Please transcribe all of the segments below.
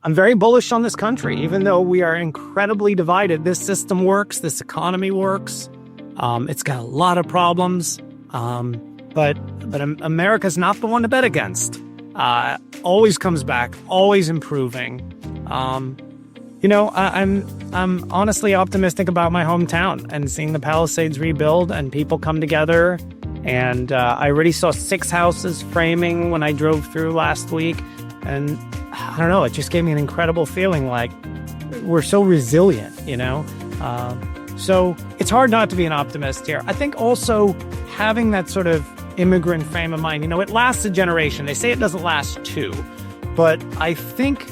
I'm very bullish on this country, even though we are incredibly divided. This system works. This economy works. It's got a lot of problems, but America's not the one to bet against. Always comes back, always improving. I'm honestly optimistic about my hometown and seeing the Palisades rebuild and people come together. And I already saw 6 houses framing when I drove through last week. And I don't know, it just gave me an incredible feeling like we're so resilient, So it's hard not to be an optimist here. I think also having that sort of immigrant frame of mind, it lasts a generation. They say it doesn't last 2. But I think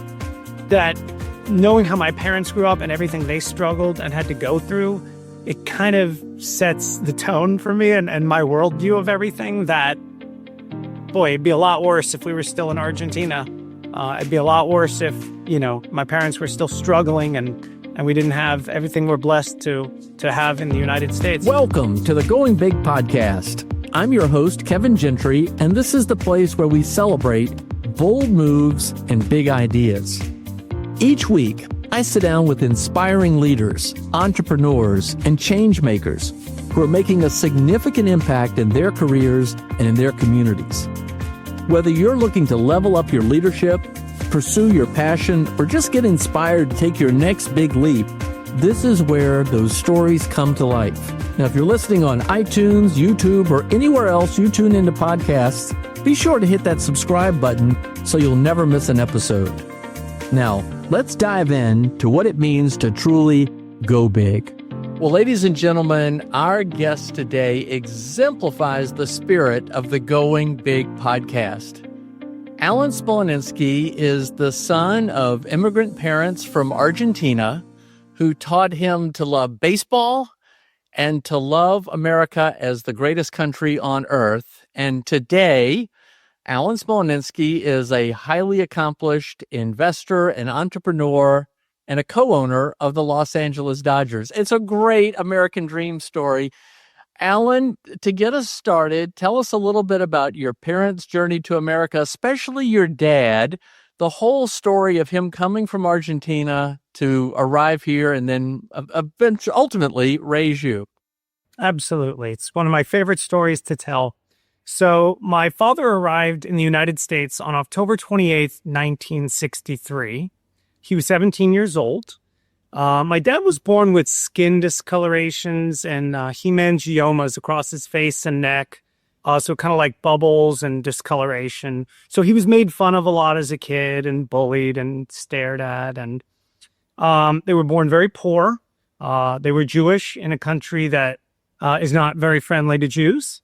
that knowing how my parents grew up and everything they struggled and had to go through, it kind of sets the tone for me and my worldview of everything that, boy, it'd be a lot worse if we were still in Argentina. It'd be a lot worse if, my parents were still struggling and we didn't have everything we're blessed to have in the United States. Welcome to the Going Big podcast. I'm your host, Kevin Gentry, and this is the place where we celebrate bold moves and big ideas. Each week, I sit down with inspiring leaders, entrepreneurs, and change makers who are making a significant impact in their careers and in their communities. Whether you're looking to level up your leadership, pursue your passion, or just get inspired to take your next big leap, this is where those stories come to life. Now, if you're listening on iTunes, YouTube, or anywhere else you tune into podcasts, be sure to hit that subscribe button so you'll never miss an episode. Now, let's dive in to what it means to truly go big. Well, ladies and gentlemen, our guest today exemplifies the spirit of the Going Big podcast. Alan Smolinisky is the son of immigrant parents from Argentina who taught him to love baseball and to love America as the greatest country on earth. And today, Alan Smolinisky is a highly accomplished investor and entrepreneur and a co-owner of the Los Angeles Dodgers. It's a great American dream story. Alan, to get us started, tell us a little bit about your parents' journey to America, especially your dad, the whole story of him coming from Argentina to arrive here and then ultimately raise you. Absolutely. It's one of my favorite stories to tell. So my father arrived in the United States on October 28th, 1963. He was 17 years old. My dad was born with skin discolorations and hemangiomas across his face and neck. So kind of like bubbles and discoloration. So he was made fun of a lot as a kid and bullied and stared at. And they were born very poor. They were Jewish in a country that is not very friendly to Jews.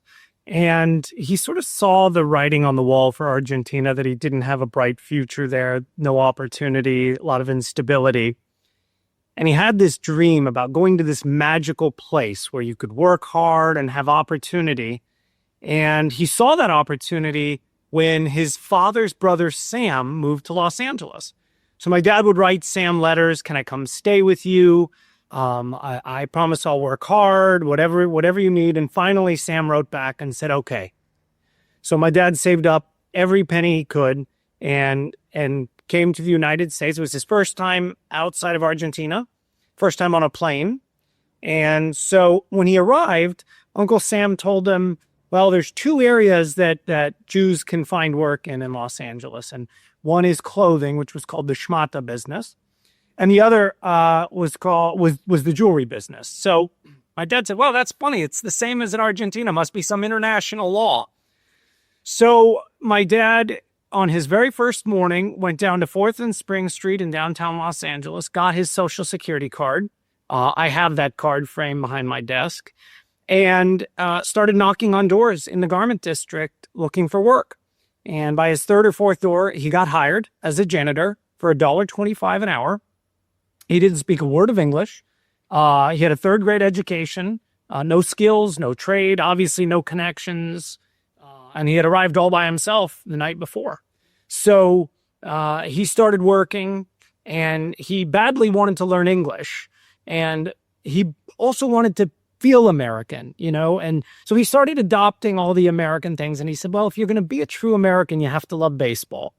And he sort of saw the writing on the wall for Argentina that he didn't have a bright future there, no opportunity, a lot of instability. And he had this dream about going to this magical place where you could work hard and have opportunity. And he saw that opportunity when his father's brother, Sam, moved to Los Angeles. So my dad would write Sam letters. Can I come stay with you? I promise I'll work hard, whatever you need. And finally, Sam wrote back and said, okay. So my dad saved up every penny he could and came to the United States. It was his first time outside of Argentina, first time on a plane. And so when he arrived, Uncle Sam told him, well, there's 2 areas that Jews can find work in Los Angeles. And one is clothing, which was called the schmata business. And the other was the jewelry business. So my dad said, well, that's funny. It's the same as in Argentina. Must be some international law. So my dad, on his very first morning, went down to 4th and Spring Street in downtown Los Angeles, got his Social Security card. I have that card framed behind my desk. And started knocking on doors in the garment district looking for work. And by his 3rd or 4th door, he got hired as a janitor for $1.25 an hour. He didn't speak a word of English. He had a 3rd grade education, no skills, no trade, obviously no connections. And he had arrived all by himself the night before. So he started working and he badly wanted to learn English. And he also wanted to feel American, and so he started adopting all the American things. And he said, well, if you're going to be a true American, you have to love baseball.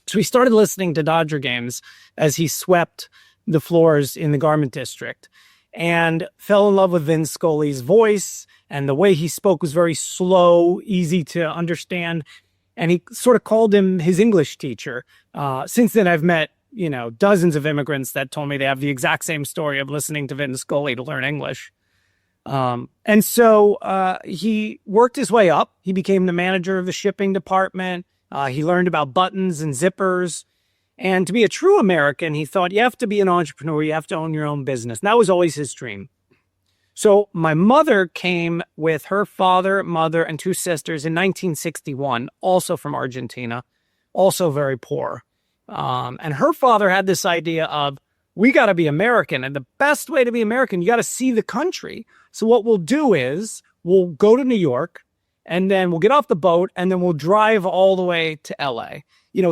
So we started listening to Dodger games as he swept the floors in the garment district and fell in love with Vin Scully's voice. And the way he spoke was very slow, easy to understand. And he sort of called him his English teacher. Since then, I've met, dozens of immigrants that told me they have the exact same story of listening to Vin Scully to learn English. And so he worked his way up. He became the manager of the shipping department. He learned about buttons and zippers. And to be a true American, he thought you have to be an entrepreneur. You have to own your own business. And that was always his dream. So my mother came with her father, mother, and two sisters in 1961, also from Argentina, also very poor. And her father had this idea of, we got to be American. And the best way to be American, you got to see the country. So what we'll do is we'll go to New York, and then we'll get off the boat, and then we'll drive all the way to LA,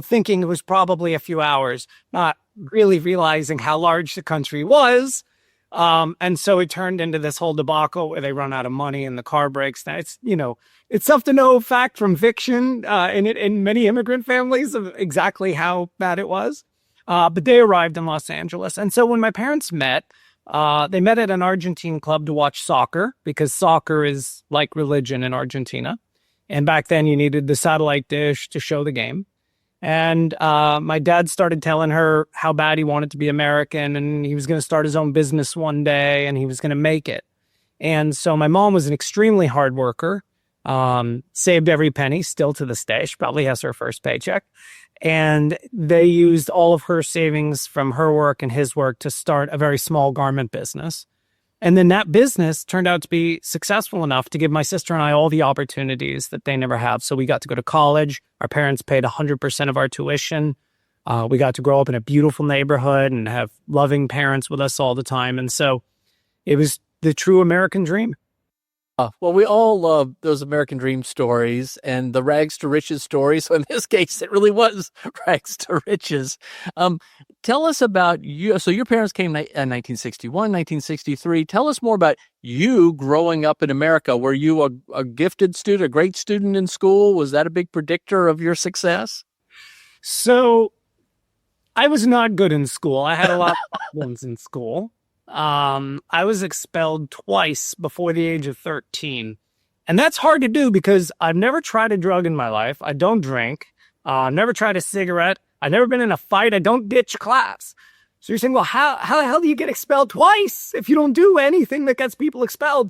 thinking it was probably a few hours, not really realizing how large the country was. And so it turned into this whole debacle where they run out of money and the car breaks. Now it's tough to know fact from fiction, in many immigrant families of exactly how bad it was. But they arrived in Los Angeles. And so when my parents met, they met at an Argentine club to watch soccer, because soccer is like religion in Argentina. And back then you needed the satellite dish to show the game. And my dad started telling her how bad he wanted to be American, and he was going to start his own business one day, and he was going to make it. And so my mom was an extremely hard worker, saved every penny, still to this day. She probably has her first paycheck. And they used all of her savings from her work and his work to start a very small garment business. And then that business turned out to be successful enough to give my sister and I all the opportunities that they never have. So we got to go to college. Our parents paid 100% of our tuition. We got to grow up in a beautiful neighborhood and have loving parents with us all the time. And so it was the true American dream. Well, we all love those American dream stories and the rags to riches stories. So in this case, it really was rags to riches. Tell us about you. So your parents came in 1961, 1963. Tell us more about you growing up in America. Were you a gifted student, a great student in school? Was that a big predictor of your success? So I was not good in school. I had a lot of problems in school. I was expelled twice before the age of 13. And that's hard to do because I've never tried a drug in my life. I don't drink. I've never tried a cigarette. I've never been in a fight. I don't ditch class. So you're saying, well, how the hell do you get expelled twice if you don't do anything that gets people expelled?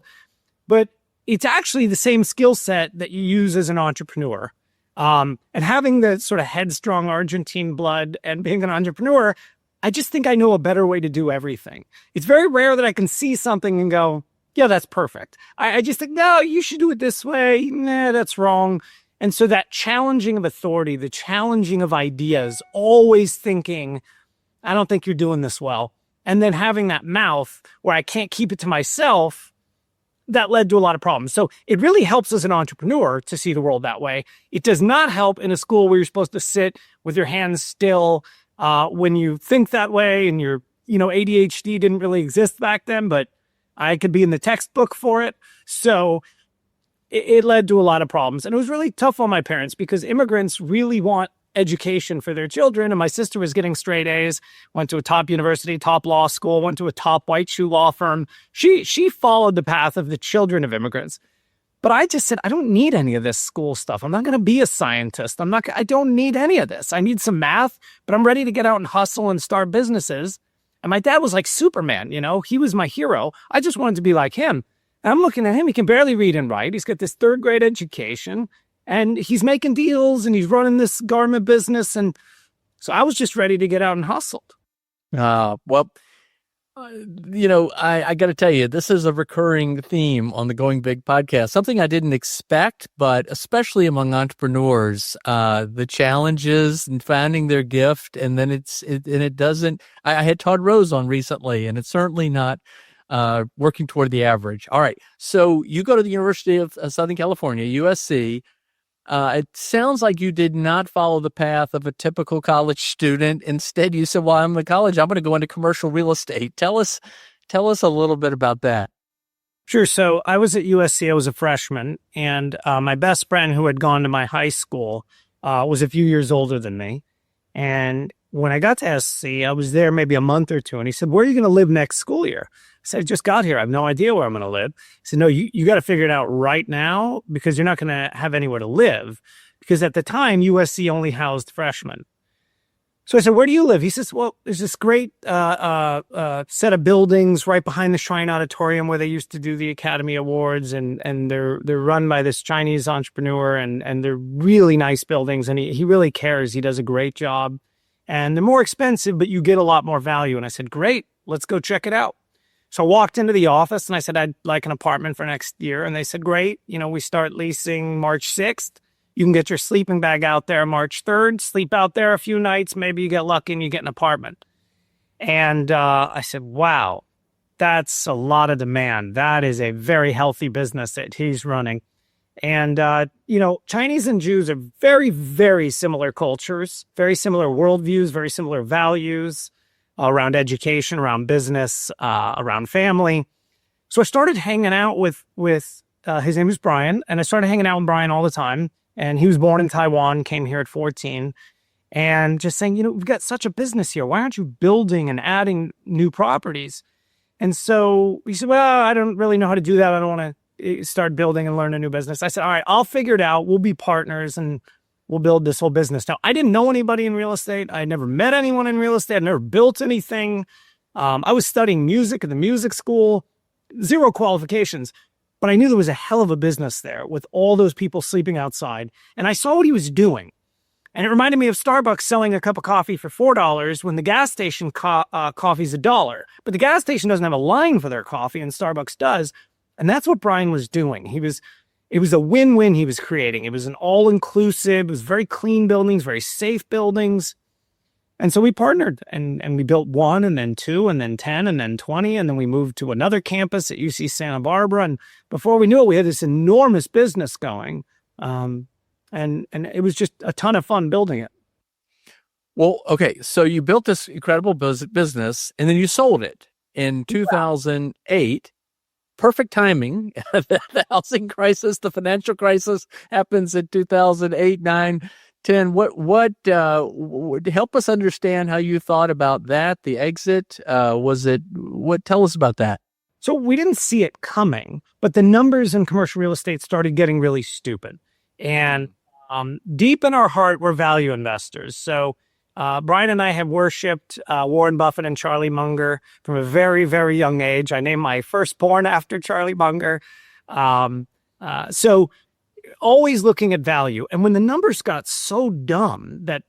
But it's actually the same skill set that you use as an entrepreneur. And having the sort of headstrong Argentine blood and being an entrepreneur, I just think I know a better way to do everything. It's very rare that I can see something and go, yeah, that's perfect. I just think, no, you should do it this way. Nah, that's wrong. And so that challenging of authority, the challenging of ideas, always thinking, I don't think you're doing this well. And then having that mouth where I can't keep it to myself, that led to a lot of problems. So it really helps as an entrepreneur to see the world that way. It does not help in a school where you're supposed to sit with your hands still. When you think that way, and your, ADHD didn't really exist back then, but I could be in the textbook for it. So it led to a lot of problems. And it was really tough on my parents because immigrants really want education for their children. And my sister was getting straight A's, went to a top university, top law school, went to a top white shoe law firm. She followed the path of the children of immigrants. But I just said, I don't need any of this school stuff. I'm not going to be a scientist. I don't need any of this. I need some math, but I'm ready to get out and hustle and start businesses. And my dad was like Superman, he was my hero. I just wanted to be like him. And I'm looking at him. He can barely read and write. He's got this third grade education and he's making deals and he's running this garment business. And so I was just ready to get out and hustle. I got to tell you, this is a recurring theme on the Going Big podcast, something I didn't expect, but especially among entrepreneurs, the challenges in finding their gift. And then it doesn't, I had Todd Rose on recently, and it's certainly not working toward the average. All right. So you go to the University of Southern California, USC. It sounds like you did not follow the path of a typical college student. Instead, you said, well, I'm in college, I'm going to go into commercial real estate. Tell us a little bit about that. Sure. So I was at USC. I was a freshman, and my best friend who had gone to my high school was a few years older than me. And when I got to SC, I was there maybe a month or two. And he said, where are you going to live next school year? I said, I just got here. I have no idea where I'm going to live. He said, no, you got to figure it out right now because you're not going to have anywhere to live. Because at the time, USC only housed freshmen. So I said, where do you live? He says, well, there's this great set of buildings right behind the Shrine Auditorium where they used to do the Academy Awards, and they're run by this Chinese entrepreneur, and they're really nice buildings, and he really cares. He does a great job, and they're more expensive, but you get a lot more value. And I said, great, let's go check it out. So I walked into the office, and I said, I'd like an apartment for next year, and they said, great, we start leasing March 6th. You can get your sleeping bag out there March 3rd, sleep out there a few nights. Maybe you get lucky and you get an apartment. And I said, wow, that's a lot of demand. That is a very healthy business that he's running. And, Chinese and Jews are very, very similar cultures, very similar worldviews, very similar values around education, around business, around family. So I started hanging out with his name is Brian, and I started hanging out with Brian all the time. And he was born in Taiwan, came here at 14, and just saying, we've got such a business here. Why aren't you building and adding new properties? And so he said, well, I don't really know how to do that. I don't want to start building and learn a new business. I said, all right, I'll figure it out. We'll be partners and we'll build this whole business. Now, I didn't know anybody in real estate. I never met anyone in real estate. I never built anything. I was studying music at the music school, zero qualifications. But I knew there was a hell of a business there with all those people sleeping outside. And I saw what he was doing. And it reminded me of Starbucks selling a cup of coffee for $4 when the gas station coffee's $1. But the gas station doesn't have a line for their coffee, and Starbucks does. And that's what Brian was doing. It was a win-win he was creating. It was an all-inclusive, it was very clean buildings, very safe buildings. And so we partnered, and we built 1, and then 2, and then 10, and then 20, and then we moved to another campus at UC Santa Barbara. And before we knew it, we had this enormous business going, and it was just a ton of fun building it. Well, okay, so you built this incredible business, and then you sold it in 2008. Perfect timing. The housing crisis, the financial crisis happens in 2008, 9. 10, what help us understand how you thought about that, the exit? Tell us about that. So we didn't see it coming, but the numbers in commercial real estate started getting really stupid. And deep in our heart, we're value investors. So Brian and I have worshipped Warren Buffett and Charlie Munger from a very, very young age. I named my firstborn after Charlie Munger. So always looking at value. And when the numbers got so dumb that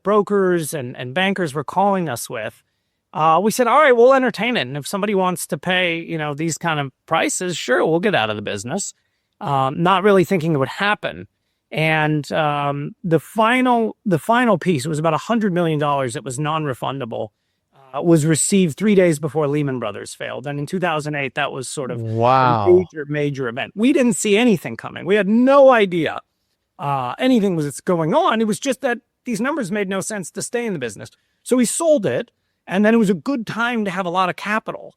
brokers and bankers were calling us with, we said, all right, we'll entertain it. And if somebody wants to pay, these kind of prices, sure, we'll get out of the business. Not really thinking it would happen. And the final piece, it was about $100 million. It was non-refundable. Was received 3 days before Lehman Brothers failed. And in 2008, that was sort of a major event. We didn't see anything coming. We had no idea anything was going on. It was just that these numbers made no sense to stay in the business. So we sold it. And then it was a good time to have a lot of capital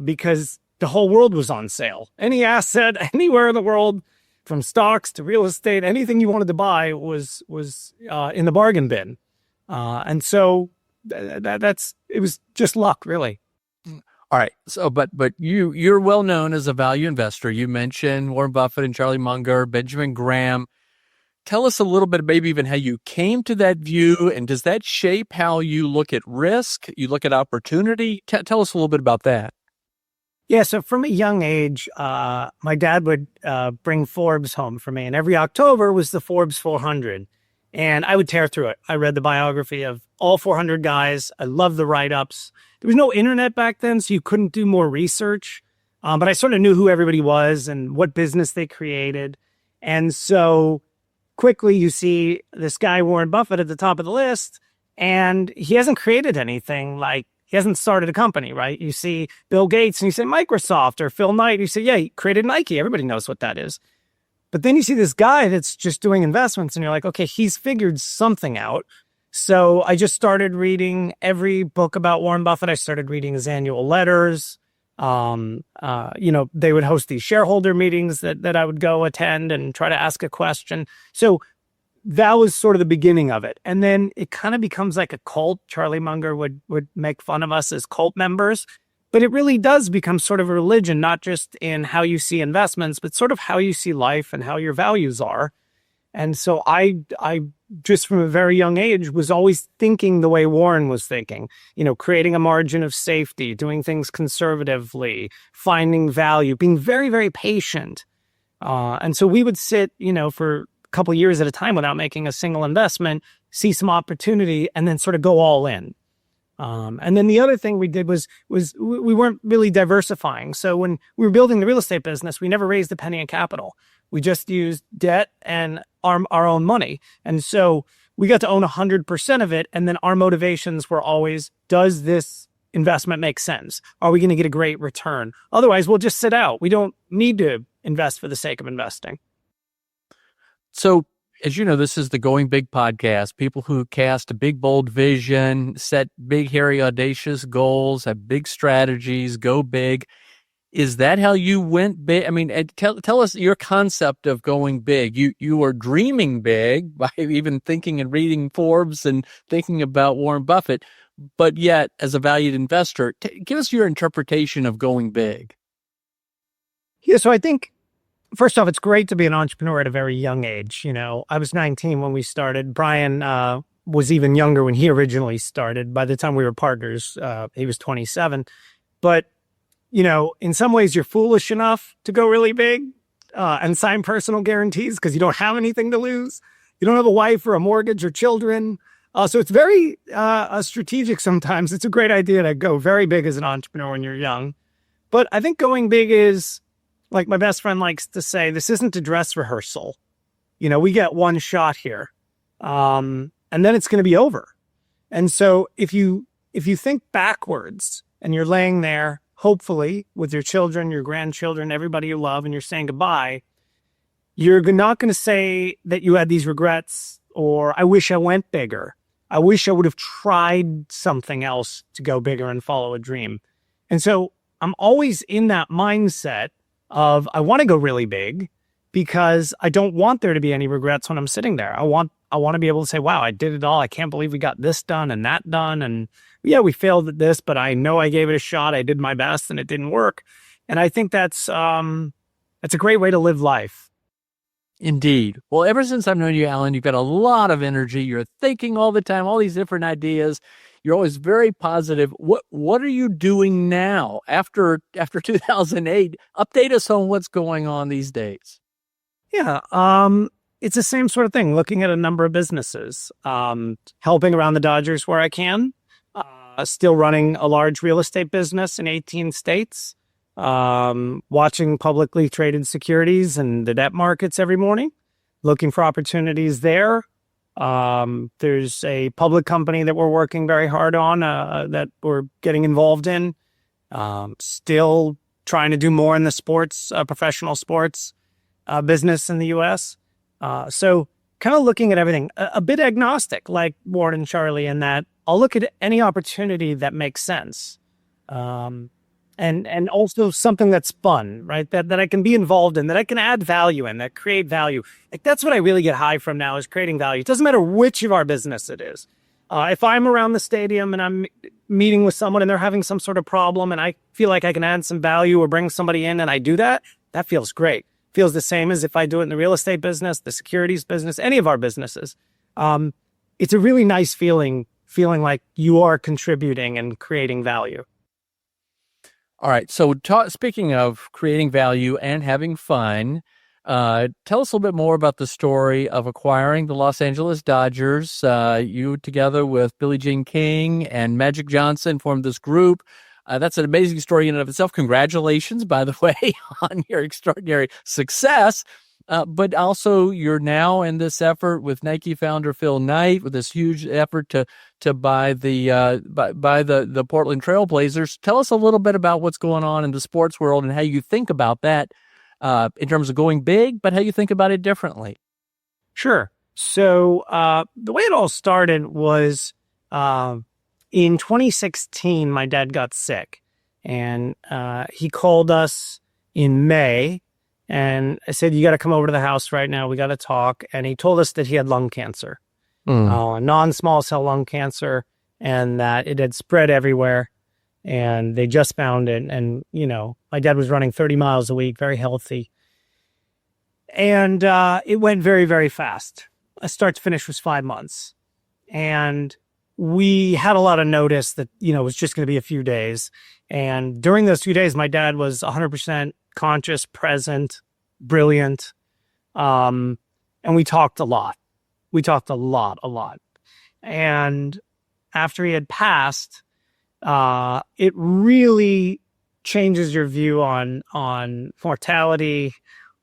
because the whole world was on sale. Any asset, anywhere in the world, from stocks to real estate, anything you wanted to buy was in the bargain bin. And so it was just luck, really. All right. So, but you're well known as a value investor. You mentioned Warren Buffett and Charlie Munger, Benjamin Graham. Tell us a little bit, maybe even how you came to that view, and does that shape how you look at risk? You look at opportunity? Tell us a little bit about that. Yeah. So from a young age, my dad would bring Forbes home for me, and every October was the Forbes 400. And I would tear through it. I read the biography of all 400 guys. I loved the write-ups. There was no internet back then, so you couldn't do more research. But I sort of knew who everybody was and what business they created. And so quickly you see this guy, Warren Buffett, at the top of the list, and he hasn't created anything. Like, he hasn't started a company, right? You see Bill Gates and you say Microsoft, or Phil Knight, you say, yeah, he created Nike. Everybody knows what that is. But then you see this guy that's just doing investments and you're like, okay, he's figured something out. So I just started reading every book about Warren Buffett. I started reading his annual letters. They would host these shareholder meetings that I would go attend and try to ask a question. So that was sort of the beginning of it. And then it kind of becomes like a cult. Charlie Munger would make fun of us as cult members, but it really does become sort of a religion, not just in how you see investments, but sort of how you see life and how your values are. And so I just from a very young age was always thinking the way Warren was thinking, creating a margin of safety, doing things conservatively, finding value, being very, very patient. And so we would sit, for couple of years at a time without making a single investment, see some opportunity, and then sort of go all in. And then the other thing we did was we weren't really diversifying. So when we were building the real estate business, we never raised a penny in capital. We just used debt and our own money. And so we got to own 100% of it. And then our motivations were always, does this investment make sense? Are we going to get a great return? Otherwise, we'll just sit out. We don't need to invest for the sake of investing. So, as you know, this is the Going Big podcast. People who cast a big, bold vision, set big, hairy, audacious goals, have big strategies, go big. Is that how you went big? I mean, tell us your concept of going big. You were dreaming big by even thinking and reading Forbes and thinking about Warren Buffett, but yet, as a valued investor, give us your interpretation of going big. Yeah, so I think, first off, it's great to be an entrepreneur at a very young age. I was 19 when we started. Brian was even younger when he originally started. By the time we were partners, he was 27. But, in some ways, you're foolish enough to go really big and sign personal guarantees because you don't have anything to lose. You don't have a wife or a mortgage or children. So it's very strategic sometimes. It's a great idea to go very big as an entrepreneur when you're young. But I think going big is, like my best friend likes to say, this isn't a dress rehearsal. We get one shot here, and then it's going to be over. And so if you think backwards and you're laying there, hopefully with your children, your grandchildren, everybody you love, and you're saying goodbye, you're not going to say that you had these regrets or I wish I went bigger. I wish I would have tried something else to go bigger and follow a dream. And so I'm always in that mindset of I want to go really big because I don't want there to be any regrets when I'm sitting there. I want to be able to say, wow, I did it all. I can't believe we got this done and that done. And yeah, we failed at this, but I know I gave it a shot. I did my best and it didn't work. And I think that's a great way to live life. Indeed. Well, ever since I've known you, Alan, you've got a lot of energy. You're thinking all the time, all these different ideas. You're always very positive. What are you doing now after 2008? Update us on what's going on these days. Yeah, it's the same sort of thing. Looking at a number of businesses, helping around the Dodgers where I can. Still running a large real estate business in 18 states. Watching publicly traded securities and the debt markets every morning. Looking for opportunities there. There's a public company that we're working very hard on that we're getting involved in. Still trying to do more in the sports, professional sports business in the U.S. So kind of looking at everything, a bit agnostic like Warren and Charlie in that I'll look at any opportunity that makes sense. And also something that's fun, right? That I can be involved in, that I can add value in, that create value. Like that's what I really get high from now is creating value. It doesn't matter which of our business it is. If I'm around the stadium and I'm meeting with someone and they're having some sort of problem and I feel like I can add some value or bring somebody in and I do that, that feels great. Feels the same as if I do it in the real estate business, the securities business, any of our businesses. It's a really nice feeling like you are contributing and creating value. All right. So speaking of creating value and having fun, tell us a little bit more about the story of acquiring the Los Angeles Dodgers. You together with Billie Jean King and Magic Johnson formed this group. That's an amazing story in and of itself. Congratulations, by the way, on your extraordinary success. But also you're now in this effort with Nike founder Phil Knight with this huge effort to buy the Portland Trail Blazers. Tell us a little bit about what's going on in the sports world and how you think about that in terms of going big, but how you think about it differently. Sure. So the way it all started was in 2016, my dad got sick and he called us in May And I said, you got to come over to the house right now. We got to talk. And he told us that he had lung cancer, non-small cell lung cancer, and that it had spread everywhere. And they just found it. And, my dad was running 30 miles a week, very healthy. And it went very, very fast. Start to finish was 5 months. And we had a lot of notice that, it was just going to be a few days. And during those few days, my dad was 100% conscious, present, brilliant. And we talked a lot. We talked a lot. And after he had passed, it really changes your view on mortality,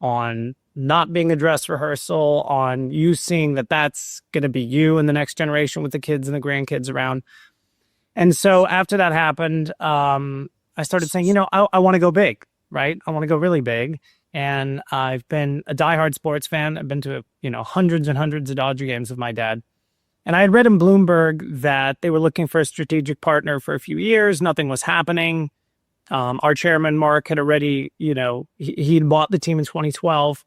on not being a dress rehearsal, on you seeing that that's going to be you in the next generation with the kids and the grandkids around. And so after that happened, I started saying, I want to go big, right? I want to go really big. And I've been a diehard sports fan. I've been to, hundreds and hundreds of Dodger games with my dad. And I had read in Bloomberg that they were looking for a strategic partner for a few years. Nothing was happening. Our chairman, Mark, had already, he'd bought the team in 2012,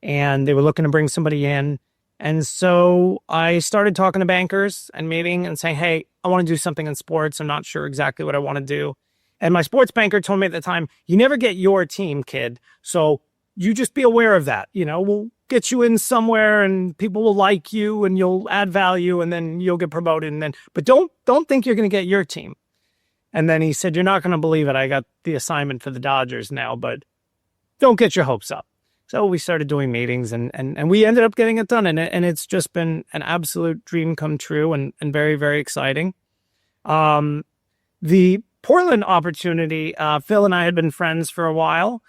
and they were looking to bring somebody in. And so I started talking to bankers and meeting and saying, hey, I want to do something in sports. I'm not sure exactly what I want to do. And my sports banker told me at the time, you never get your team, kid. So you just be aware of that. We'll get you in somewhere and people will like you and you'll add value and then you'll get promoted. But don't think you're going to get your team. And then he said, you're not going to believe it. I got the assignment for the Dodgers now, but don't get your hopes up. So we started doing meetings and we ended up getting it done. And it's just been an absolute dream come true and very, very exciting. The Portland opportunity, Phil and I had been friends for a while.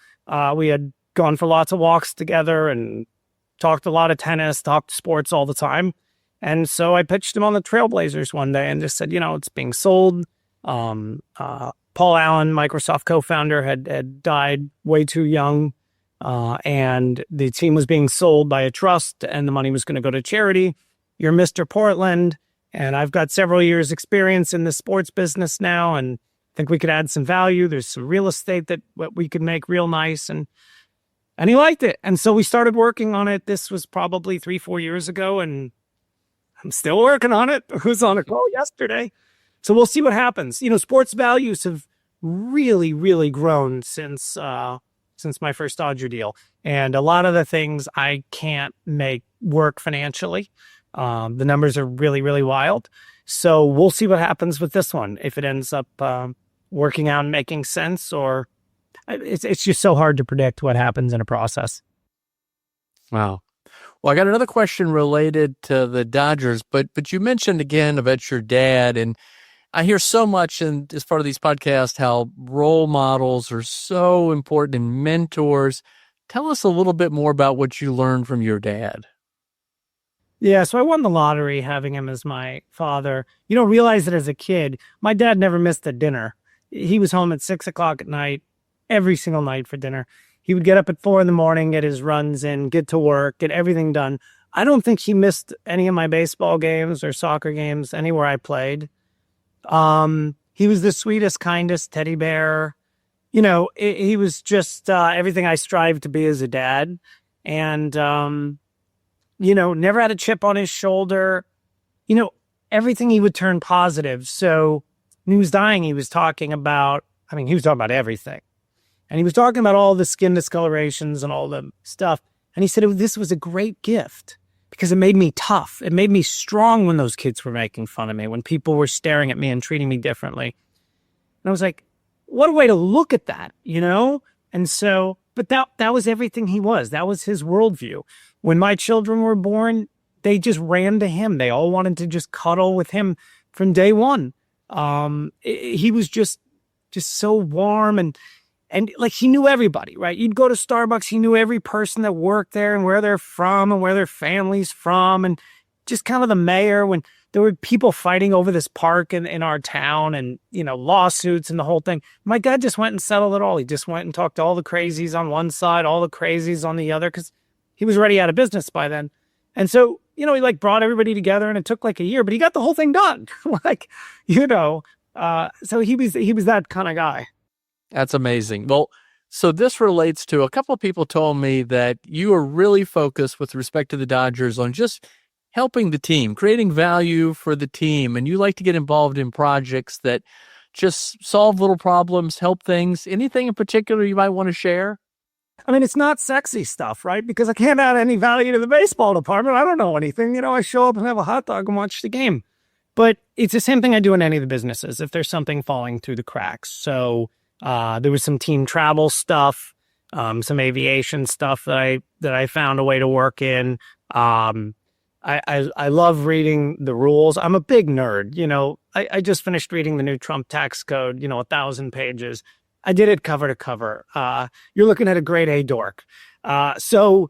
We had gone for lots of walks together and talked a lot of tennis, talked sports all the time. And so I pitched him on the Trailblazers one day and just said, it's being sold. Paul Allen, Microsoft co-founder, had died way too young. And the team was being sold by a trust and the money was going to go to charity. You're Mr. Portland. And I've got several years experience in the sports business now. And I think we could add some value. There's some real estate that we could make real nice. And he liked it. And so we started working on it. This was probably 3-4 years ago. And I'm still working on it. I was on a call yesterday. So we'll see what happens. Sports values have really, really grown since my first Dodger deal. And a lot of the things I can't make work financially. The numbers are really, really wild. So we'll see what happens with this one. If it ends up working out and making sense, or it's just so hard to predict what happens in a process. Wow. Well, I got another question related to the Dodgers, but you mentioned again about your dad, and I hear so much as part of these podcasts how role models are so important and mentors. Tell us a little bit more about what you learned from your dad. Yeah, so I won the lottery having him as my father. You don't realize that as a kid, my dad never missed a dinner. He was home at 6 o'clock at night, every single night for dinner. He would get up at 4 a.m, get his runs in, get to work, get everything done. I don't think he missed any of my baseball games or soccer games anywhere I played. He was the sweetest, kindest teddy bear. He was just everything I strived to be as a dad. And, never had a chip on his shoulder. Everything he would turn positive. So when he was dying, he was talking about everything. And he was talking about all the skin discolorations and all the stuff. And he said, this was a great gift because it made me tough. It made me strong when those kids were making fun of me, when people were staring at me and treating me differently. And I was like, what a way to look at that, And so, but that was everything he was. That was his worldview. When my children were born, they just ran to him. They all wanted to just cuddle with him from day one. He was just so warm and like he knew everybody, right? You'd go to Starbucks, he knew every person that worked there and where they're from and where their family's from. And just kind of the mayor, when there were people fighting over this park in our town and, lawsuits and the whole thing. My dad just went and settled it all. He just went and talked to all the crazies on one side, all the crazies on the other, because he was already out of business by then. And so, he brought everybody together and it took like a year, but he got the whole thing done. So he was that kind of guy. That's amazing. Well, So this relates to a couple of people told me that you are really focused with respect to the Dodgers on just helping the team, creating value for the team. And you like to get involved in projects that just solve little problems, help things. Anything in particular you might want to share? I mean, it's not sexy stuff, right? Because I can't add any value to the baseball department. I don't know anything. I show up and have a hot dog and watch the game. But it's the same thing I do in any of the businesses if there's something falling through the cracks. So there was some team travel stuff, some aviation stuff that I found a way to work in. I love reading the rules. I'm a big nerd. I just finished reading the new Trump tax code, 1,000 pages. I did it cover to cover. You're looking at a grade A dork. So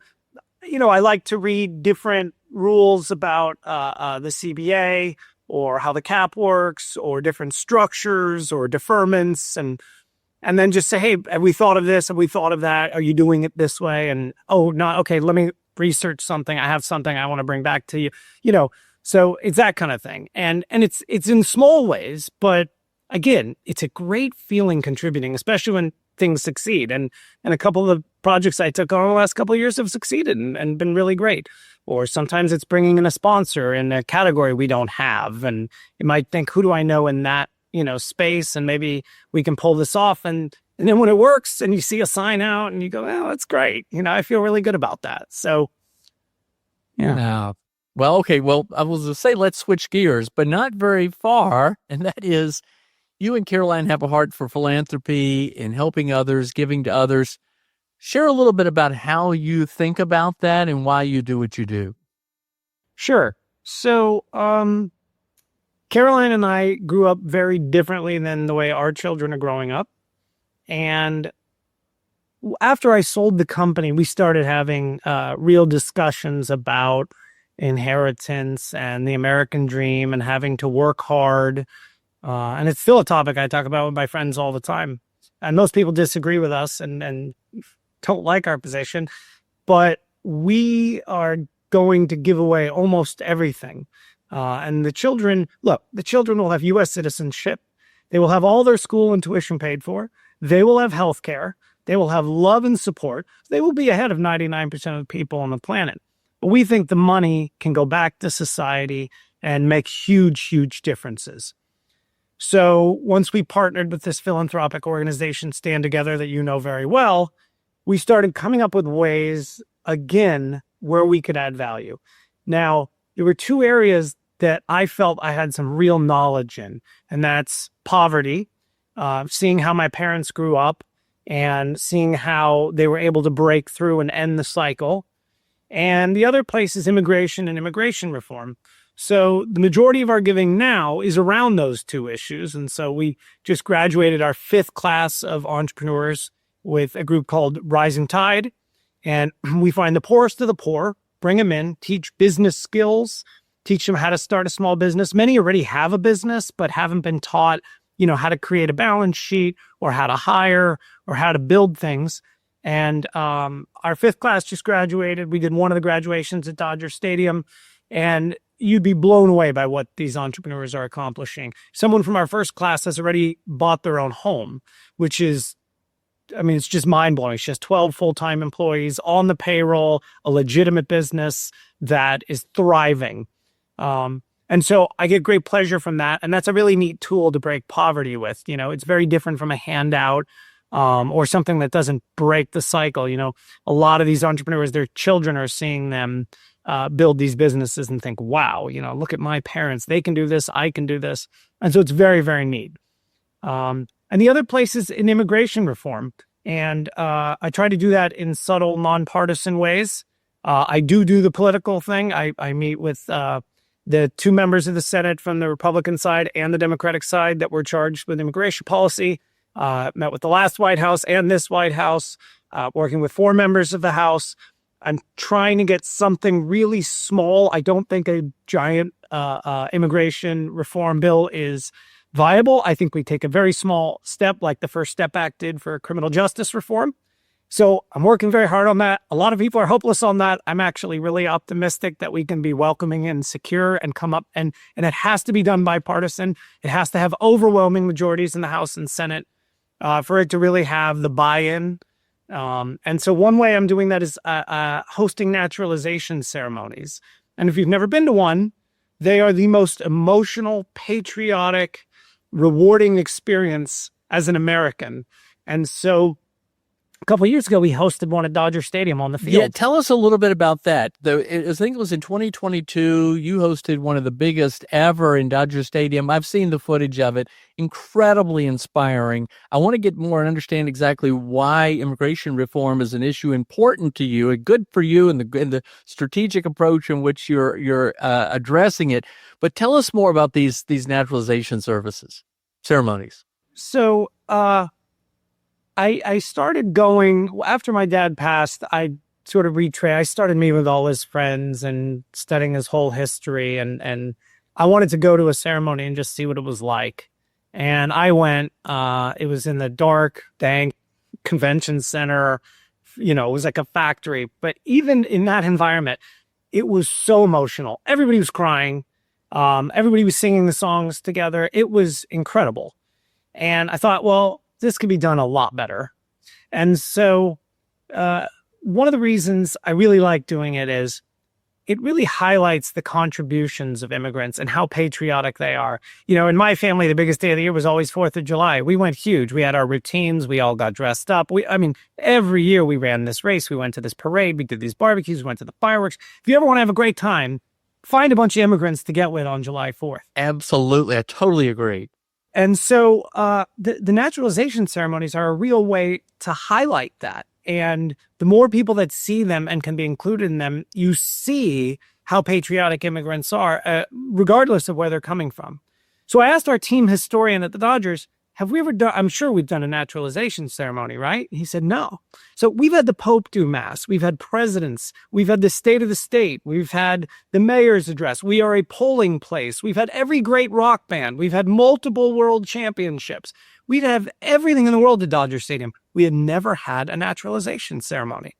I like to read different rules about the CBA or how the cap works or different structures or deferments and then just say, hey, have we thought of this? Have we thought of that? Are you doing it this way? And, oh, no, okay, let me research something. I have something I want to bring back to you. So it's that kind of thing. And it's in small ways, but again, it's a great feeling contributing, especially when things succeed. And a couple of the projects I took on the last couple of years have succeeded and been really great. Or sometimes it's bringing in a sponsor in a category we don't have. And you might think, who do I know in that, space? And maybe we can pull this off. And then when it works and you see a sign out and you go, oh, that's great. I feel really good about that. So, yeah. Well, okay. Well, I was going to say, let's switch gears, but not very far. And that is, you and Caroline have a heart for philanthropy and helping others, giving to others. Share a little bit about how you think about that and why you do what you do. Sure. So, Caroline and I grew up very differently than the way our children are growing up. And after I sold the company, we started having real discussions about inheritance and the American dream and having to work hard. And it's still a topic I talk about with my friends all the time. And most people disagree with us and don't like our position. But we are going to give away almost everything. And the children will have U.S. citizenship. They will have all their school and tuition paid for. They will have health care. They will have love and support. They will be ahead of 99% of the people on the planet. But we think the money can go back to society and make huge, huge differences. So once we partnered with this philanthropic organization, Stand Together, that you know very well, we started coming up with ways, again, where we could add value. Now, there were two areas that I felt I had some real knowledge in, and that's poverty, seeing how my parents grew up and seeing how they were able to break through and end the cycle. And the other place is immigration and immigration reform. So the majority of our giving now is around those two issues. And so we just graduated our 5th class of entrepreneurs with a group called Rising Tide. And we find the poorest of the poor, bring them in, teach business skills, teach them how to start a small business. Many already have a business, but haven't been taught, how to create a balance sheet or how to hire or how to build things. And our 5th class just graduated. We did one of the graduations at Dodger Stadium, and you'd be blown away by what these entrepreneurs are accomplishing. Someone from our 1st class has already bought their own home, which is, it's just mind-blowing. She has 12 full-time employees on the payroll, a legitimate business that is thriving. And so I get great pleasure from that. And that's a really neat tool to break poverty with. It's very different from a handout or something that doesn't break the cycle. A lot of these entrepreneurs, their children are seeing them build these businesses and think, wow, look at my parents. They can do this. I can do this. And so it's very, very neat. And the other place is in immigration reform. And I try to do that in subtle, nonpartisan ways. I do the political thing. I meet with the 2 members of the Senate from the Republican side and the Democratic side that were charged with immigration policy. Met with the last White House and this White House, working with 4 members of the House. I'm trying to get something really small. I don't think a giant immigration reform bill is viable. I think we take a very small step like the First Step Act did for criminal justice reform. So I'm working very hard on that. A lot of people are hopeless on that. I'm actually really optimistic that we can be welcoming and secure and come up. And it has to be done bipartisan. It has to have overwhelming majorities in the House and Senate for it to really have the buy-in And so one way I'm doing that is hosting naturalization ceremonies. And if you've never been to one, they are the most emotional, patriotic, rewarding experience as an American. And so a couple of years ago, we hosted one at Dodger Stadium on the field. Yeah, tell us a little bit about that. I think it was in 2022, you hosted one of the biggest ever in Dodger Stadium. I've seen the footage of it. Incredibly inspiring. I want to get more and understand exactly why immigration reform is an issue important to you and good for you and the strategic approach in which you're addressing it. But tell us more about these naturalization ceremonies. So, I started going after my dad passed. I sort of I started meeting with all his friends and studying his whole history. And I wanted to go to a ceremony and just see what it was like. And I went, it was in the dark, dank convention center. It was like a factory. But even in that environment, it was so emotional. Everybody was crying. Everybody was singing the songs together. It was incredible. And I thought, well, this could be done a lot better. And so one of the reasons I really like doing it is it really highlights the contributions of immigrants and how patriotic they are. In my family, the biggest day of the year was always 4th of July. We went huge. We had our routines. We all got dressed up. Every year we ran this race. We went to this parade. We did these barbecues. We went to the fireworks. If you ever want to have a great time, find a bunch of immigrants to get with on July 4th. Absolutely. I totally agree. And so the naturalization ceremonies are a real way to highlight that. And the more people that see them and can be included in them, you see how patriotic immigrants are, regardless of where they're coming from. So I asked our team historian at the Dodgers, have we ever done, I'm sure we've done a naturalization ceremony, right? He said, no. So we've had the Pope do mass. We've had presidents. We've had the state of the state. We've had the mayor's address. We are a polling place. We've had every great rock band. We've had multiple world championships. We'd have everything in the world at Dodger Stadium. We had never had a naturalization ceremony.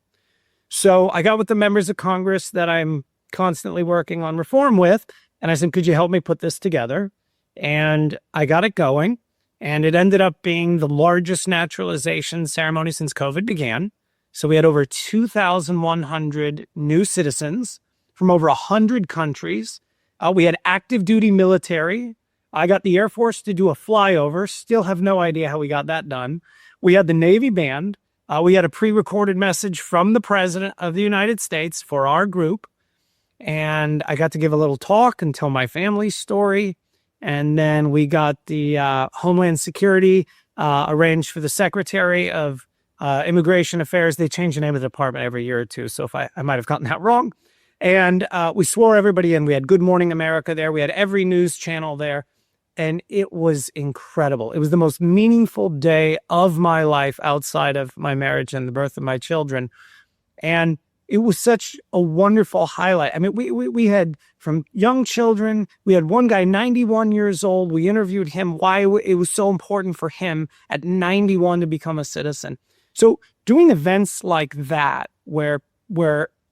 So I got with the members of Congress that I'm constantly working on reform with, and I said, could you help me put this together? And I got it going. And it ended up being the largest naturalization ceremony since COVID began. So we had over 2,100 new citizens from over 100 countries. We had active duty military. I got the Air Force to do a flyover. Still have no idea how we got that done. We had the Navy band. We had a pre-recorded message from the President of the United States for our group. And I got to give a little talk and tell my family's story. And then we got the Homeland Security arranged for the Secretary of Immigration Affairs. They change the name of the department every year or two, so if I might have gotten that wrong. And we swore everybody in. We had Good Morning America there. We had every news channel there. And it was incredible. It was the most meaningful day of my life outside of my marriage and the birth of my children. And it was such a wonderful highlight. I mean, we had from young children, we had one guy, 91 years old. We interviewed him, why it was so important for him at 91 to become a citizen. So doing events like that, where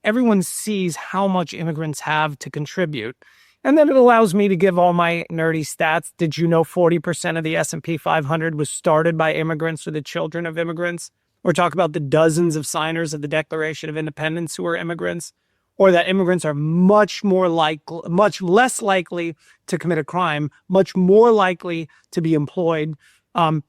everyone sees how much immigrants have to contribute, and then it allows me to give all my nerdy stats. Did you know 40% of the S&P 500 was started by immigrants or the children of immigrants? Or talk about the dozens of signers of the Declaration of Independence who are immigrants, or that immigrants are much less likely to commit a crime, much more likely to be employed, and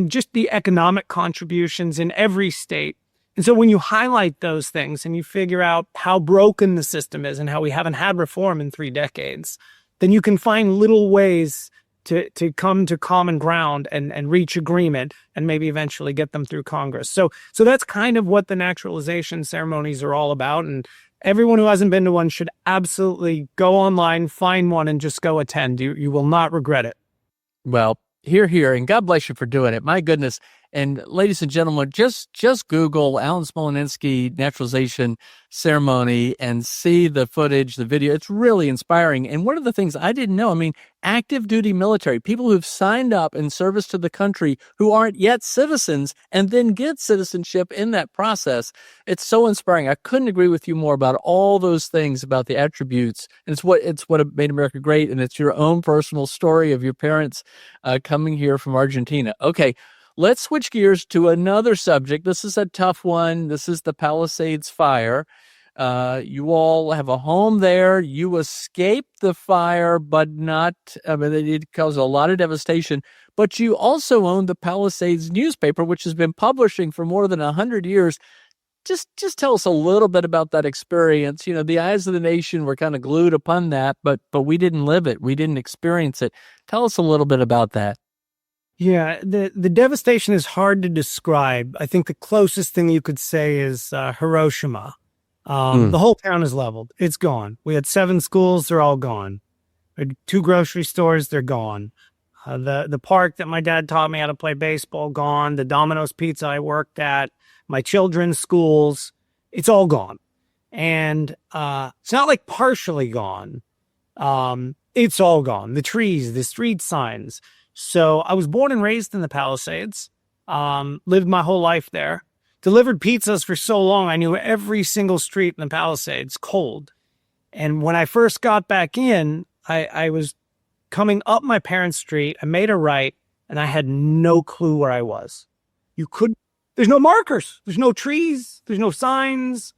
just the economic contributions in every state. And so when you highlight those things and you figure out how broken the system is and how we haven't had reform in 3 decades, then you can find little ways to come to common ground and reach agreement and maybe eventually get them through Congress. So that's kind of what the naturalization ceremonies are all about. And everyone who hasn't been to one should absolutely go online, find one, and just go attend. You will not regret it. Well, hear, and God bless you for doing it. My goodness. And ladies and gentlemen, just Google Alan Smolinisky naturalization ceremony and see the footage, the video. It's really inspiring. And one of the things I didn't know, active duty military, people who've signed up in service to the country who aren't yet citizens and then get citizenship in that process. It's so inspiring. I couldn't agree with you more about all those things, about the attributes. And it's what made America great. And it's your own personal story of your parents coming here from Argentina. Okay. let's switch gears to another subject. This is a tough one. This is the Palisades fire. You all have a home there. You escaped the fire, but not, I mean, it caused a lot of devastation. But you also own the Palisades newspaper, which has been publishing for more than 100 years. Just tell us a little bit about that experience. You know, the eyes of the nation were kind of glued upon that, but we didn't live it. We didn't experience it. Tell us a little bit about that. Yeah, the devastation is hard to describe. I think the closest thing you could say is Hiroshima. The whole town is leveled. It's gone. We had 7 schools. They're all gone. We had 2 grocery stores. They're gone. The park that my dad taught me how to play baseball, gone. The Domino's Pizza I worked at, my children's schools, it's all gone. And it's not like partially gone. It's all gone. The trees, the street signs. So I was born and raised in the Palisades, lived my whole life there, delivered pizzas for so long. I knew every single street in the Palisades cold. And when I first got back in, I was coming up my parents' street. I made a right and I had no clue where I was. There's no markers. There's no trees. There's no signs.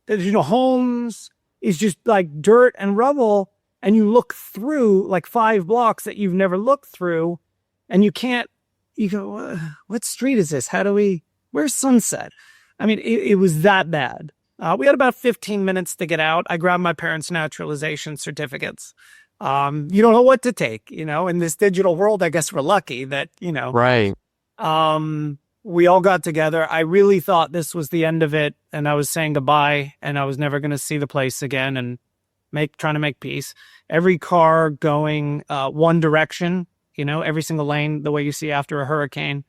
There's no homes. It's just like dirt and rubble. And you look through like 5 blocks that you've never looked through. And you go, what street is this? Where's Sunset? I mean, it was that bad. We had about 15 minutes to get out. I grabbed my parents' naturalization certificates. You don't know what to take, in this digital world. I guess we're lucky that, Right. We all got together. I really thought this was the end of it. And I was saying goodbye and I was never going to see the place again and trying to make peace. Every car going one direction, every single lane, the way you see after a hurricane.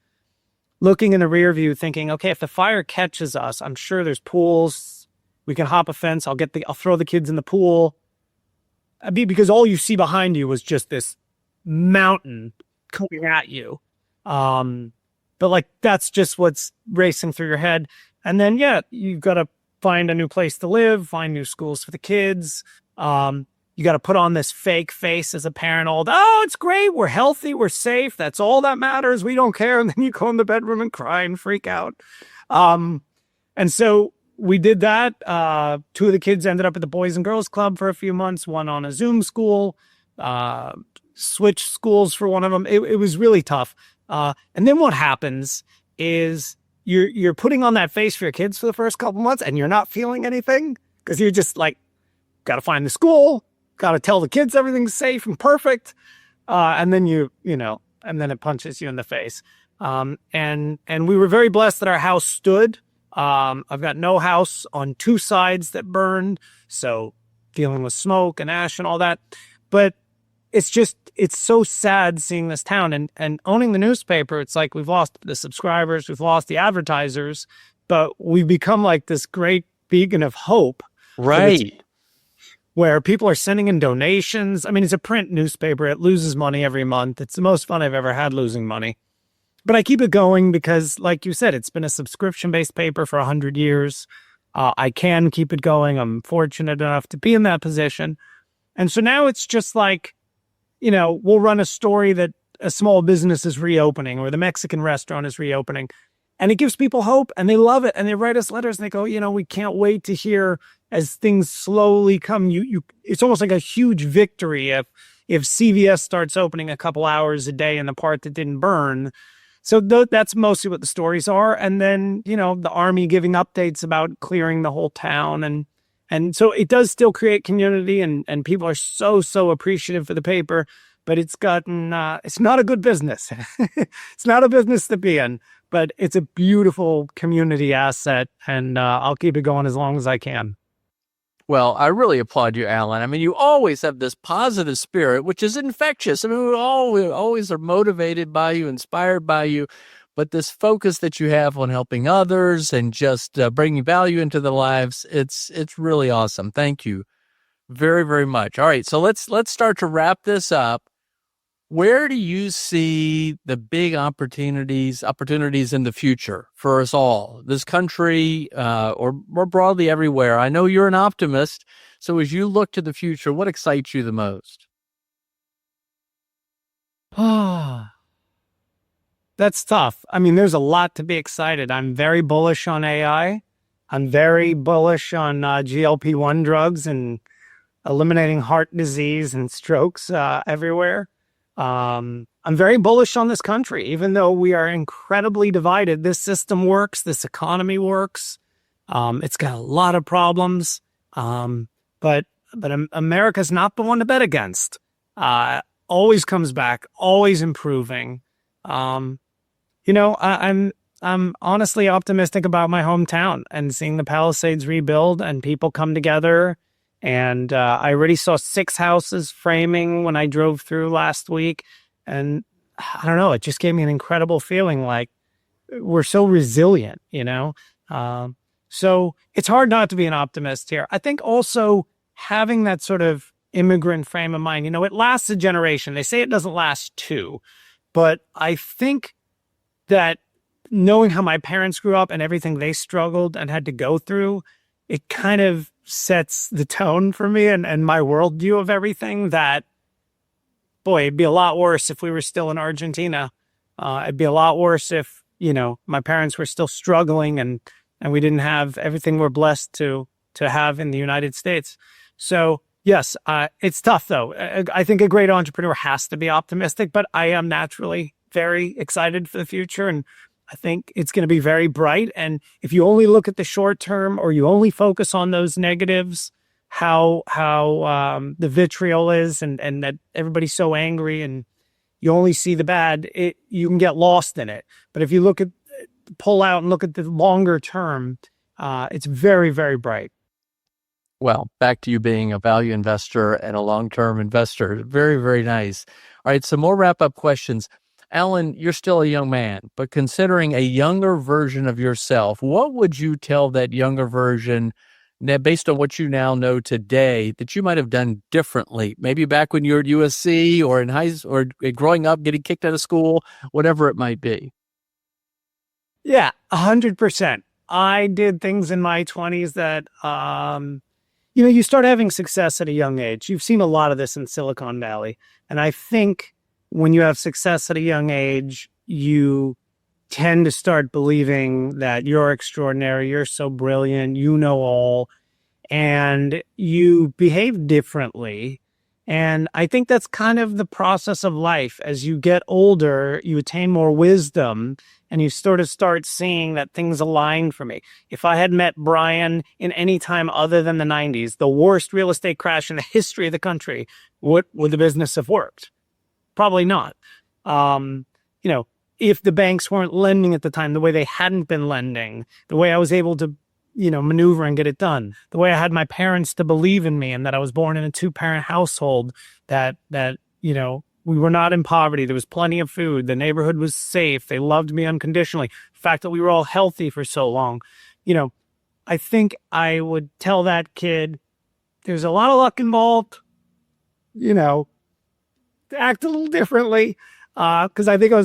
Looking in the rear view thinking, okay, if the fire catches us, I'm sure there's pools. We can hop a fence. I'll throw the kids in the pool. Because all you see behind you was just this mountain coming at you. But like, that's just what's racing through your head. And then, yeah, you've got to find a new place to live, find new schools for the kids. You got to put on this fake face as a parent. Oh, it's great. We're healthy. We're safe. That's all that matters. We don't care. And then you go in the bedroom and cry and freak out. And so we did that. 2 of the kids ended up at the Boys and Girls Club for a few months, one on a Zoom school, switched schools for one of them. It was really tough. And then what happens is you're putting on that face for your kids for the first couple months and you're not feeling anything because you're just like, got to find the school, got to tell the kids everything's safe and perfect. And then and then it punches you in the face. And we were very blessed that our house stood. I've got no house on 2 sides that burned. So dealing with smoke and ash and all that, but it's so sad seeing this town and owning the newspaper. It's like we've lost the subscribers, we've lost the advertisers, but we've become like this great beacon of hope. Right. Where people are sending in donations. I mean, it's a print newspaper. It loses money every month. It's the most fun I've ever had losing money. But I keep it going because, like you said, it's been a subscription-based paper for 100 years. I can keep it going. I'm fortunate enough to be in that position. And so now it's just like, we'll run a story that a small business is reopening or the Mexican restaurant is reopening. And it gives people hope and they love it. And they write us letters and they go, we can't wait to hear as things slowly come. It's almost like a huge victory if CVS starts opening a couple hours a day in the part that didn't burn. So that's mostly what the stories are. And then, the army giving updates about clearing the whole town. And so it does still create community and people are so appreciative for the paper, but it's gotten, it's not a good business. It's not a business to be in, but it's a beautiful community asset and I'll keep it going as long as I can. Well, I really applaud you, Alan. I mean, you always have this positive spirit, which is infectious. I mean, we always are motivated by you, inspired by you, but this focus that you have on helping others and just bringing value into their lives, it's really awesome. Thank you very, very much. All right, so let's start to wrap this up. Where do you see the big opportunities in the future for us all, this country, or more broadly everywhere? I know you're an optimist. So as you look to the future, what excites you the most? That's tough. I mean, there's a lot to be excited. I'm very bullish on AI. I'm very bullish on GLP-1 drugs and eliminating heart disease and strokes everywhere. I'm very bullish on this country, even though we are incredibly divided. This system works. This economy works. It's got a lot of problems, but America's not the one to bet against. Always comes back, always improving. I'm honestly optimistic about my hometown and seeing the Palisades rebuild and people come together. And I already saw 6 houses framing when I drove through last week. And I don't know, it just gave me an incredible feeling like we're so resilient, So it's hard not to be an optimist here. I think also having that sort of immigrant frame of mind, it lasts a generation. They say it doesn't last 2, but I think that knowing how my parents grew up and everything they struggled and had to go through, it kind of sets the tone for me and my worldview of everything that, boy, it'd be a lot worse if we were still in Argentina. It'd be a lot worse if, my parents were still struggling and we didn't have everything we're blessed to have in the United States. So yes, it's tough though. I think a great entrepreneur has to be optimistic, but I am naturally very excited for the future. And I think it's going to be very bright. And if you only look at the short term or you only focus on those negatives, how the vitriol is and that everybody's so angry and you only see the bad, you can get lost in it. But if you pull out and look at the longer term, it's very, very bright. Well, back to you being a value investor and a long-term investor. Very, very nice. All right, some more wrap-up questions. Alan, you're still a young man, but considering a younger version of yourself, what would you tell that younger version, based on what you now know today, that you might have done differently? Maybe back when you were at USC or in high or growing up, getting kicked out of school, whatever it might be. Yeah, 100%. I did things in my 20s that, you start having success at a young age. You've seen a lot of this in Silicon Valley. And I think when you have success at a young age, you tend to start believing that you're extraordinary, you're so brilliant, you know all, and you behave differently. And I think that's kind of the process of life. As you get older, you attain more wisdom and you sort of start seeing that things align for me. If I had met Brian in any time other than the 90s, the worst real estate crash in the history of the country, would the business have worked? Probably not. If the banks weren't lending at the time, the way they hadn't been lending, the way I was able to, maneuver and get it done, the way I had my parents to believe in me and that I was born in a 2-parent household, that we were not in poverty. There was plenty of food. The neighborhood was safe. They loved me unconditionally. The fact that we were all healthy for so long, I think I would tell that kid, there's a lot of luck involved, act a little differently, because I think I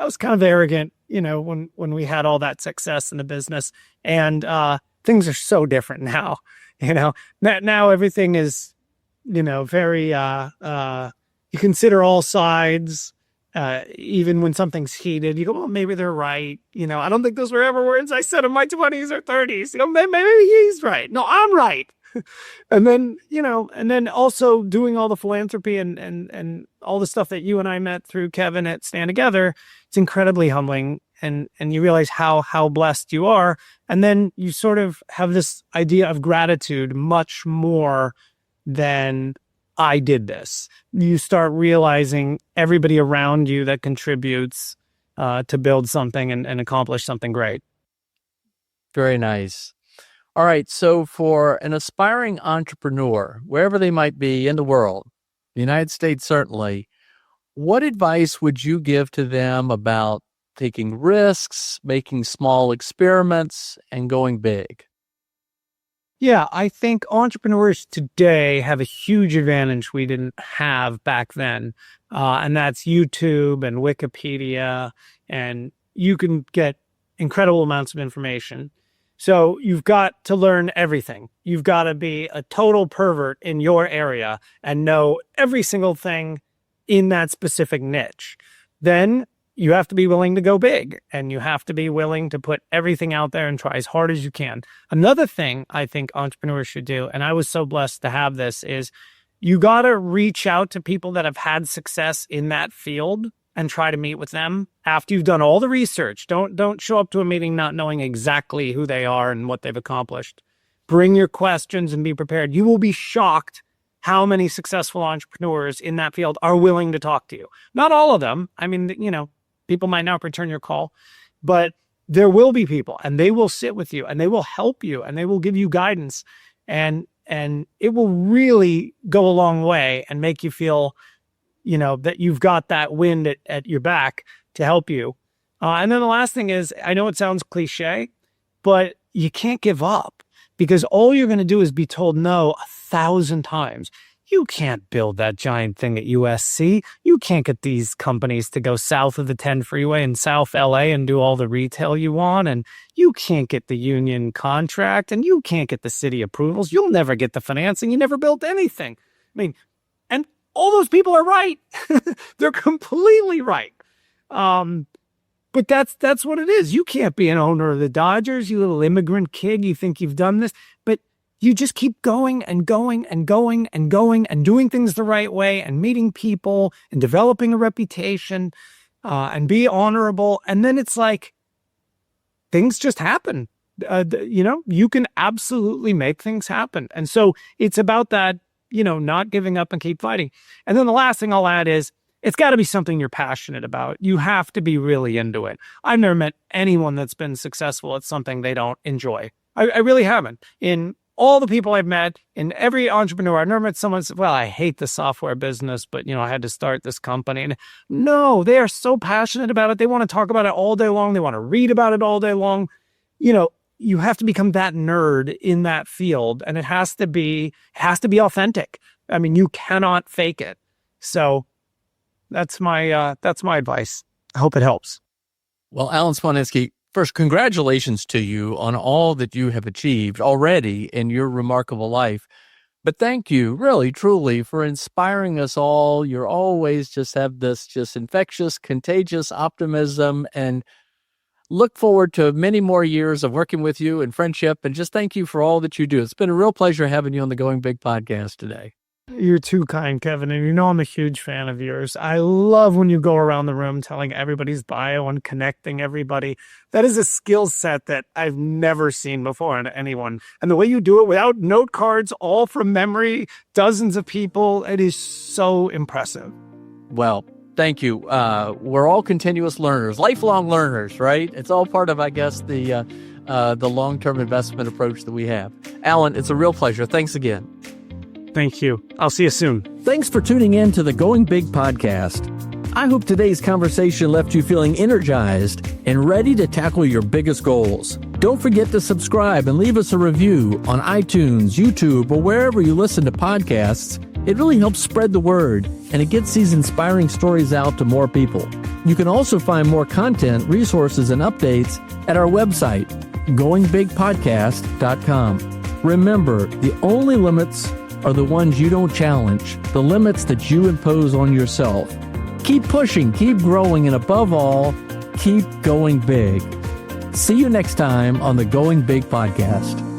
was kind of arrogant, when we had all that success in the business, and things are so different now. Now everything is, very. You consider all sides, even when something's heated. You go, well, maybe they're right. I don't think those were ever words I said in my 20s or 30s. Maybe he's right. No, I'm right. And then also doing all the philanthropy and all the stuff that you and I met through Kevin at Stand Together, it's incredibly humbling. And you realize how blessed you are. And then you sort of have this idea of gratitude much more than I did this. You start realizing everybody around you that contributes to build something and accomplish something great. Very nice. All right. So for an aspiring entrepreneur, wherever they might be in the world, the United States certainly, what advice would you give to them about taking risks, making small experiments, and going big? Yeah, I think entrepreneurs today have a huge advantage we didn't have back then. And that's YouTube and Wikipedia, and you can get incredible amounts of information. So you've got to learn everything. You've got to be a total pervert in your area and know every single thing in that specific niche. Then you have to be willing to go big, and you have to be willing to put everything out there and try as hard as you can. Another thing I think entrepreneurs should do, and I was so blessed to have this, is you got to reach out to people that have had success in that field and try to meet with them after you've done all the research. Don't show up to a meeting not knowing exactly who they are and what they've accomplished. Bring your questions and be prepared. You will be shocked how many successful entrepreneurs in that field are willing to talk to you. Not all of them. I mean, people might not return your call, but there will be people, and they will sit with you, and they will help you, and they will give you guidance, and it will really go a long way and make you feel, that you've got that wind at your back to help you. And then the last thing is, I know it sounds cliche, but you can't give up, because all you're going to do is be told no 1,000 times. You can't build that giant thing at USC. You can't get these companies to go south of the 10 freeway in South LA and do all the retail you want. And you can't get the union contract, and you can't get the city approvals. You'll never get the financing. You never built anything. I mean, and all those people are right. They're completely right. But that's what it is. You can't be an owner of the Dodgers, you little immigrant kid. You think you've done this, but you just keep going and going and going and going and doing things the right way and meeting people and developing a reputation and be honorable. And then it's like things just happen. You can absolutely make things happen. And so it's about that, not giving up and keep fighting. And then the last thing I'll add is it's got to be something you're passionate about. You have to be really into it. I've never met anyone that's been successful at something they don't enjoy. I really haven't. In all the people I've met, in every entrepreneur, I've never met someone who said, well, I hate the software business, but, I had to start this company. And no, they are so passionate about it. They want to talk about it all day long. They want to read about it all day long. You have to become that nerd in that field, and it has to be authentic. I mean, you cannot fake it. So that's my advice. I hope it helps. Well, Alan Smolinisky, first, congratulations to you on all that you have achieved already in your remarkable life. But thank you, really, truly, for inspiring us all. You're always just have this just infectious, contagious optimism, and look forward to many more years of working with you and friendship. And just thank you for all that you do. It's been a real pleasure having you on the Going Big podcast today. You're too kind, Kevin, and I'm a huge fan of yours. I love when you go around the room telling everybody's bio and connecting everybody. That is a skill set that I've never seen before in anyone. And the way you do it without note cards, all from memory, dozens of people, it is so impressive. Well, thank you. We're all continuous learners, lifelong learners, right? It's all part of, I guess, the long-term investment approach that we have. Alan, it's a real pleasure. Thanks again. Thank you. I'll see you soon. Thanks for tuning in to the Going Big podcast. I hope today's conversation left you feeling energized and ready to tackle your biggest goals. Don't forget to subscribe and leave us a review on iTunes, YouTube, or wherever you listen to podcasts. It really helps spread the word, and it gets these inspiring stories out to more people. You can also find more content, resources, and updates at our website, goingbigpodcast.com. Remember, the only limits are the ones you don't challenge, the limits that you impose on yourself. Keep pushing, keep growing, and above all, keep going big. See you next time on the Going Big podcast.